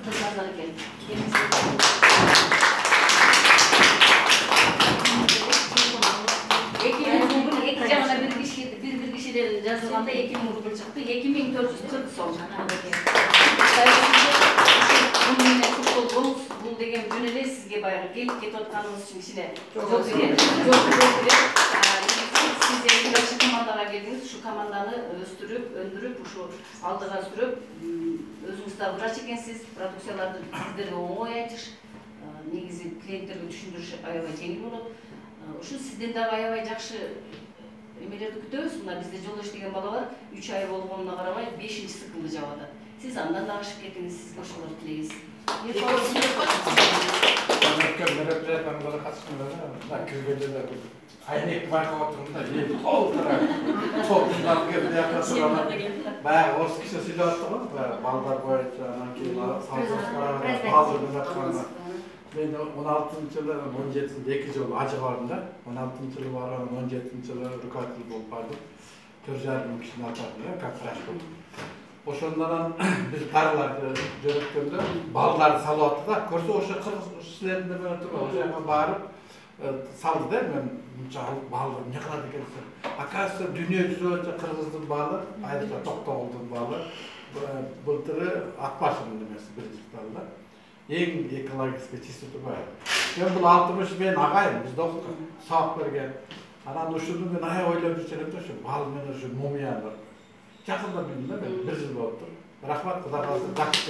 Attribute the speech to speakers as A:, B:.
A: кызматтар экен. Эки жагына бир кишиден жазылганда 2000 рубль чыкты, 2440 сом. Бул деген жөн эле сизге баягы келип кетип атканыңыз үчүн кичине жол берет. Siz eğitimci komandana geldiniz, şu komandanı öndürüp, şu aldığa sürüp, özünüzde vıraç ekensiz, prodüksiyalarda sizlerge oңой айтыш, негизи клиенттерге түшүндүрүш аябай жеңил болот. Ушул сизден дагы аябай жакшы эмелерди күтөбүз. Мына бизде жолдо иштеген бала бар, 3 ай болгонуна карабай 5-цикылды жабады. Сиз андан дагы ашып кеттиңиз, сизге ошолор тилейбиз.
B: Айнек байқап отырғанда ел толтырап келді баяғы осы кісі сөйлеп жатты ғой балдар бойынша анан кейін балдырдың жатқанына мен 16 жылы 17-сінде 2 жыл ажы бардым да 16 жылы барып 17 жылы руководитель болып бардым 4,5 мың кишини атадым как врач болдум ошондон биз дарыларды жөнөткөндө балдарды салып атты да көрсө ошо кыргыз силердин ошол жака барып салды да мен мынчалык балы эмне кылат экенсиң оказывается дүйнө жүзү боюнча кыргыздын балы айрыкча токтогулдун балы былтыры Акбашевдин немеси биринчи кыталы да эң экологический чистота бар мен бул 60 мен агайым бизде окуттук сабак берген анан ушуну мен аябай ойлоп жүрчү элем да ушу бал менен ушу мумияны жакында билдим да мен 1 жыл болуптур рахмат кудай кааласа жакшы